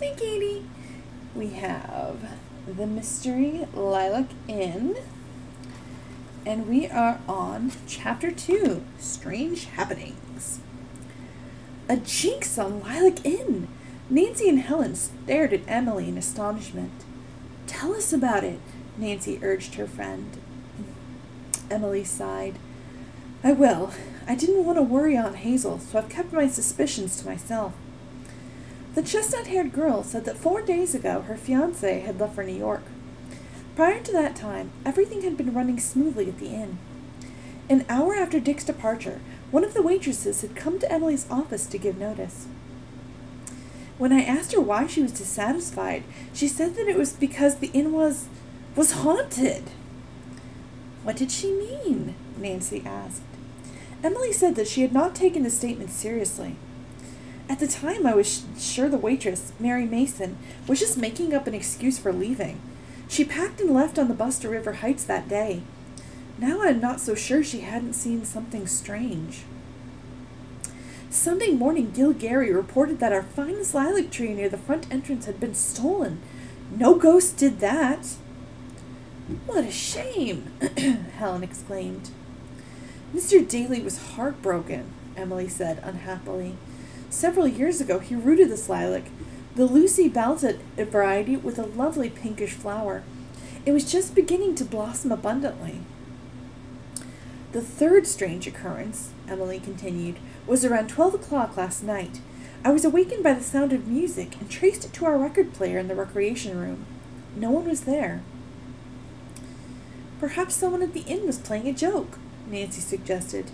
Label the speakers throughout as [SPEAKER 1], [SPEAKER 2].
[SPEAKER 1] Hey, Katie. We have the Mystery Lilac Inn, and we are on Chapter 2, Strange Happenings. A jinx on Lilac Inn! Nancy and Helen stared at Emily in astonishment. Tell us about it, Nancy urged her friend. Emily sighed. I will. I didn't want to worry Aunt Hazel, so I've kept my suspicions to myself. The chestnut-haired girl said that 4 days ago her fiancé had left for New York. Prior to that time, everything had been running smoothly at the inn. An hour after Dick's departure, one of the waitresses had come to Emily's office to give notice. When I asked her why she was dissatisfied, she said that it was because the inn was haunted. What did she mean? Nancy asked. Emily said that she had not taken the statement seriously. At the time, I was sure the waitress, Mary Mason, was just making up an excuse for leaving. She packed and left on the bus to River Heights that day. Now I'm not so sure she hadn't seen something strange. Sunday morning, Gil Gary reported that our finest lilac tree near the front entrance had been stolen. No ghost did that. What a shame, Helen exclaimed. Mr. Daly was heartbroken, Emily said unhappily. Several years ago, he rooted this lilac, the Lucy Baltet variety with a lovely pinkish flower. It was just beginning to blossom abundantly. The third strange occurrence, Emily continued, was around 12 o'clock last night. I was awakened by the sound of music and traced it to our record player in the recreation room. No one was there. Perhaps someone at the inn was playing a joke, Nancy suggested.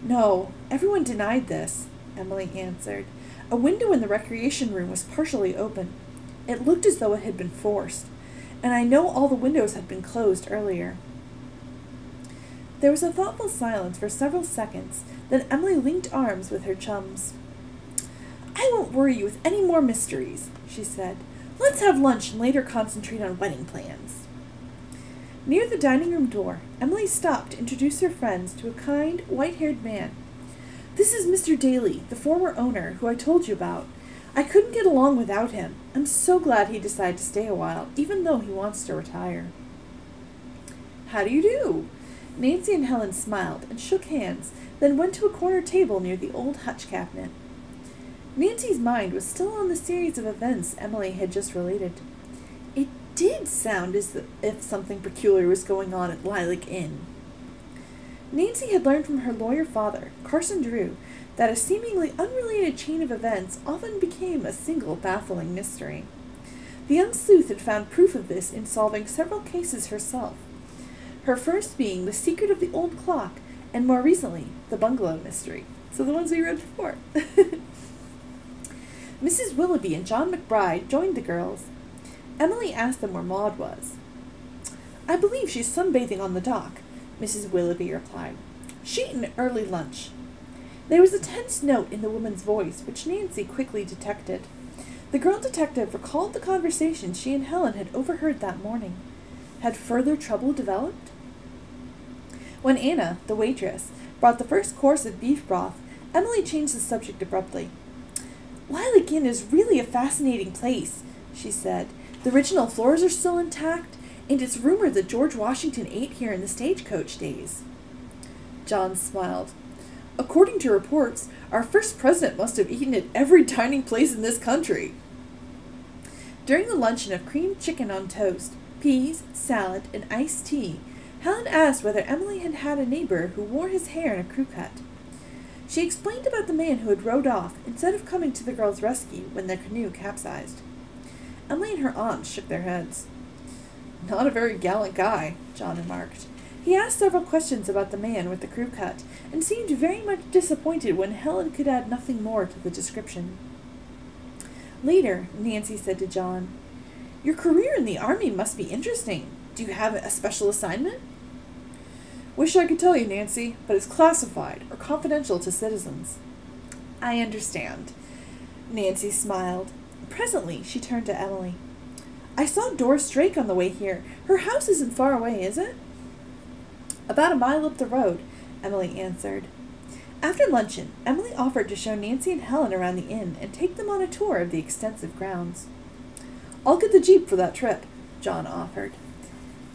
[SPEAKER 1] No, everyone denied this, Emily answered. A window in the recreation room was partially open. It looked as though it had been forced, and I know all the windows had been closed earlier. There was a thoughtful silence for several seconds, then Emily linked arms with her chums. I won't worry you with any more mysteries, she said. Let's have lunch and later concentrate on wedding plans. Near the dining room door, Emily stopped to introduce her friends to a kind, white-haired man. This is Mr. Daly, the former owner, who I told you about. I couldn't get along without him. I'm so glad he decided to stay a while, even though he wants to retire. How do you do? Nancy and Helen smiled and shook hands, then went to a corner table near the old hutch cabinet. Nancy's mind was still on the series of events Emily had just related. It did sound as if something peculiar was going on at Lilac Inn. Nancy had learned from her lawyer father, Carson Drew, that a seemingly unrelated chain of events often became a single baffling mystery. The young sleuth had found proof of this in solving several cases herself, her first being the secret of the old clock, and more recently, the bungalow mystery. So the ones we read before. Mrs. Willoughby and John McBride joined the girls. Emily asked them where Maud was. I believe she's sunbathing on the dock, Mrs. Willoughby replied. She ate an early lunch. There was a tense note in the woman's voice, which Nancy quickly detected. The girl detective recalled the conversation she and Helen had overheard that morning. Had further trouble developed? When Anna, the waitress, brought the first course of beef broth, Emily changed the subject abruptly. Lilac Inn is really a fascinating place, she said. The original floors are still intact, and it's rumored that George Washington ate here in the stagecoach days. John smiled. According to reports, our first president must have eaten at every dining place in this country. During the luncheon of creamed chicken on toast, peas, salad, and iced tea, Helen asked whether Emily had had a neighbor who wore his hair in a crew cut. She explained about the man who had rowed off instead of coming to the girls' rescue when their canoe capsized. Emily and her aunt shook their heads. Not a very gallant guy, John remarked. He asked several questions about the man with the crew cut, and seemed very much disappointed when Helen could add nothing more to the description. Later, Nancy said to John, Your career in the army must be interesting. Do you have a special assignment? Wish I could tell you, Nancy, but it's classified or confidential to citizens. I understand. Nancy smiled. Presently, she turned to Emily. I saw Doris Drake on the way here. Her house isn't far away, is it? About a mile up the road, Emily answered. After luncheon, Emily offered to show Nancy and Helen around the inn and take them on a tour of the extensive grounds. "I'll get the Jeep for that trip," John offered.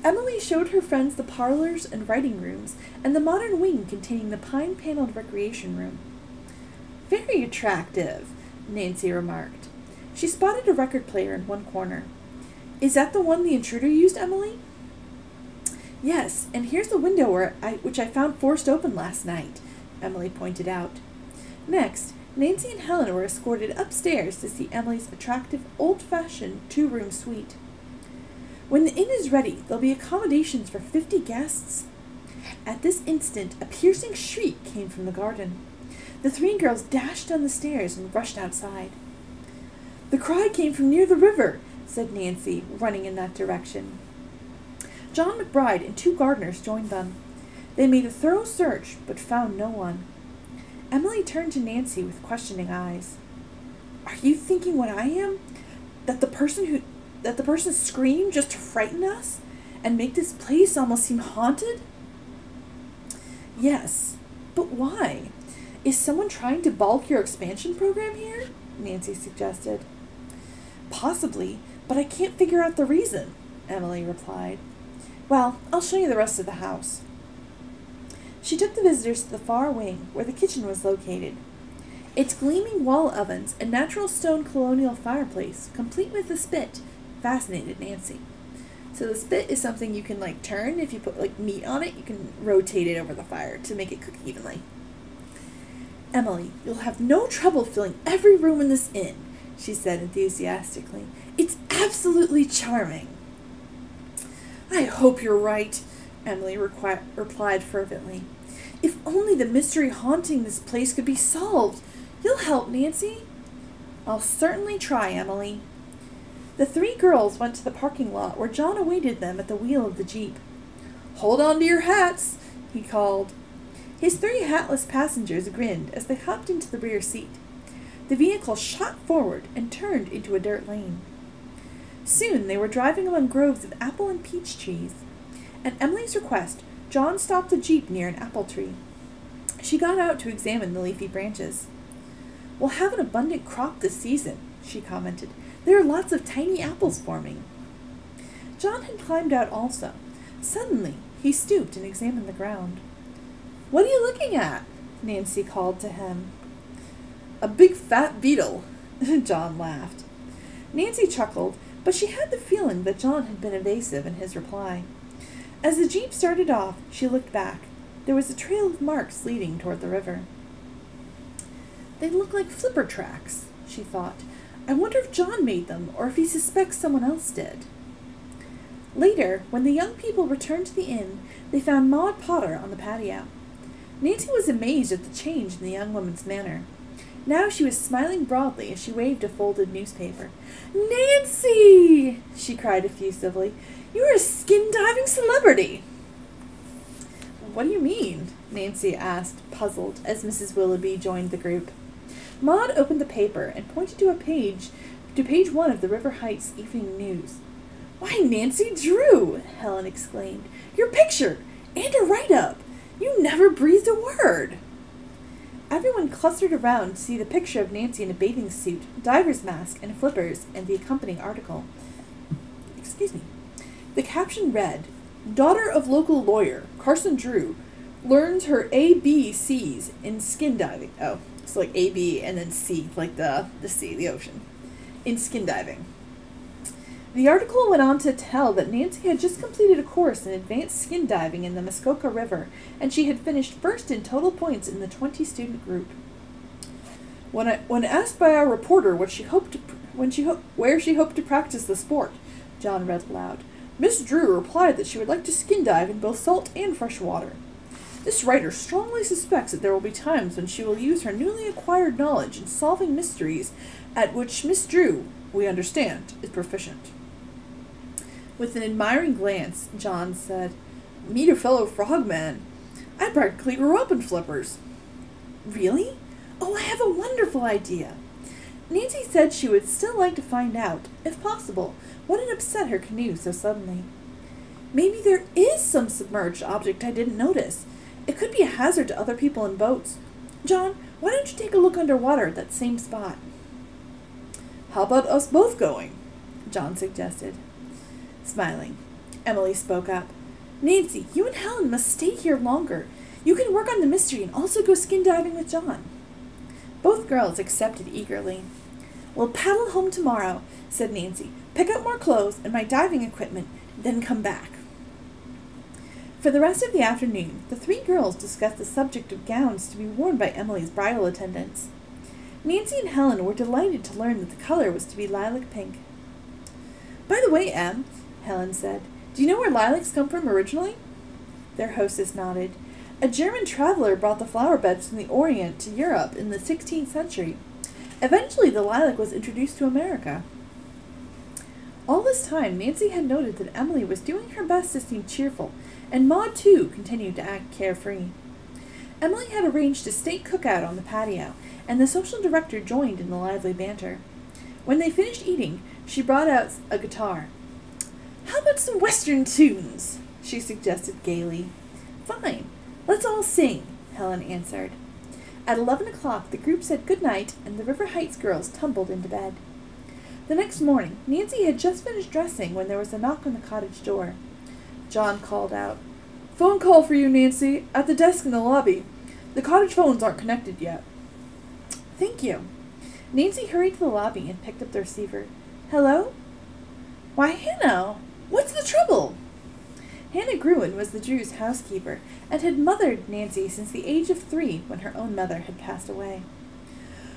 [SPEAKER 1] Emily showed her friends the parlors and writing rooms and the modern wing containing the pine-paneled recreation room. "Very attractive," Nancy remarked. She spotted a record player in one corner. "Is that the one the intruder used, Emily?" "Yes, and here's the window which I found forced open last night," Emily pointed out. Next, Nancy and Helen were escorted upstairs to see Emily's attractive, old-fashioned two-room suite. "When the inn is ready, there'll be accommodations for 50 guests." At this instant, a piercing shriek came from the garden. The three girls dashed down the stairs and rushed outside. "The cry came from near the river," said Nancy, running in that direction. John McBride and 2 gardeners joined them. They made a thorough search, but found no one. Emily turned to Nancy with questioning eyes. "Are you thinking what I am? That the person screamed just to frighten us and make this place almost seem haunted?" "Yes, but why? Is someone trying to balk your expansion program here?" Nancy suggested. "Possibly, but I can't figure out the reason," Emily replied. "Well, I'll show you the rest of the house." She took the visitors to the far wing, where the kitchen was located. Its gleaming wall ovens and natural stone colonial fireplace, complete with a spit, fascinated Nancy. So the spit is something you can turn. If you put meat on it, you can rotate it over the fire to make it cook evenly. "Emily, you'll have no trouble filling every room in this inn," she said enthusiastically. "It's absolutely charming." "I hope you're right," Emily replied fervently. "If only the mystery haunting this place could be solved. You'll help, Nancy?" "I'll certainly try, Emily." The 3 girls went to the parking lot where John awaited them at the wheel of the Jeep. "Hold on to your hats," he called. His 3 hatless passengers grinned as they hopped into the rear seat. The vehicle shot forward and turned into a dirt lane. Soon they were driving among groves of apple and peach trees. At Emily's request, John stopped the Jeep near an apple tree. She got out to examine the leafy branches. "We'll have an abundant crop this season," she commented. "There are lots of tiny apples forming." John had climbed out also. Suddenly, he stooped and examined the ground. "What are you looking at?" Nancy called to him. "A big fat beetle," John laughed. Nancy chuckled, but she had the feeling that John had been evasive in his reply. As the Jeep started off, she looked back. There was a trail of marks leading toward the river. "They look like flipper tracks," she thought. "I wonder if John made them, or if he suspects someone else did." Later, when the young people returned to the inn, they found Maud Potter on the patio. Nancy was amazed at the change in the young woman's manner. Now she was smiling broadly as she waved a folded newspaper. "Nancy!" she cried effusively. "You're a skin-diving celebrity!" "What do you mean?" Nancy asked, puzzled, as Mrs. Willoughby joined the group. Maud opened the paper and pointed to page 1 of the River Heights Evening News. "Why, Nancy Drew!" Helen exclaimed. "Your picture! And a write-up! You never breathed a word!" Everyone clustered around to see the picture of Nancy in a bathing suit, diver's mask, and flippers, and the accompanying article. The caption read, "Daughter of local lawyer, Carson Drew, learns her ABCs in skin diving." Oh, so AB and then C, like the sea, the ocean. In skin diving. The article went on to tell that Nancy had just completed a course in advanced skin diving in the Muskoka River, and she had finished first in total points in the 20-student group. When asked by our reporter where she hoped to practice the sport, John read aloud, Miss Drew replied that she would like to skin dive in both salt and fresh water. This writer strongly suspects that there will be times when she will use her newly acquired knowledge in solving mysteries at which Miss Drew, we understand, is proficient. With an admiring glance, John said, "Meet a fellow frogman. I practically grew up in flippers." "Really? Oh, I have a wonderful idea." Nancy said she would still like to find out, if possible, what had upset her canoe so suddenly. "Maybe there is some submerged object I didn't notice. It could be a hazard to other people in boats. John, why don't you take a look underwater at that same spot?
[SPEAKER 2] How about us both going?
[SPEAKER 1] John suggested. Smiling, Emily spoke up. Nancy, you and Helen must stay here longer. You can work on the mystery and also go skin diving with John. Both girls accepted eagerly. We'll paddle home tomorrow, said Nancy. Pick up more clothes and my diving equipment, then come back. For the rest of the afternoon, the three girls discussed the subject of gowns to be worn by Emily's bridal attendants. Nancy and Helen were delighted to learn that the color was to be lilac pink. By the way, Em, Helen said, do you know where lilacs come from originally? Their hostess nodded. A German traveler brought the flower beds from the Orient to Europe in the 16th century. Eventually, the lilac was introduced to America. All this time, Nancy had noted that Emily was doing her best to seem cheerful, and Maud, too, continued to act carefree. Emily had arranged a state cookout on the patio, and the social director joined in the lively banter. When they finished eating, she brought out a guitar. How about some Western tunes? She suggested gaily. Fine, let's all sing, Helen answered. At 11 o'clock, the group said good night, and the River Heights girls tumbled into bed. The next morning, Nancy had just finished dressing when there was a knock on the cottage door. John called out, Phone call for you, Nancy, at the desk in the lobby. The cottage phones aren't connected yet. Thank you. Nancy hurried to the lobby and picked up the receiver. Hello? Why, Hannah, what's the trouble? Hannah Gruen was the Drews' housekeeper and had mothered Nancy since the age of 3 when her own mother had passed away.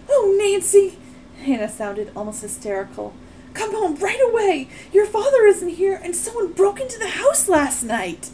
[SPEAKER 1] Oh, Nancy! Hannah sounded almost hysterical. Come home right away! Your father isn't here and someone broke into the house last night!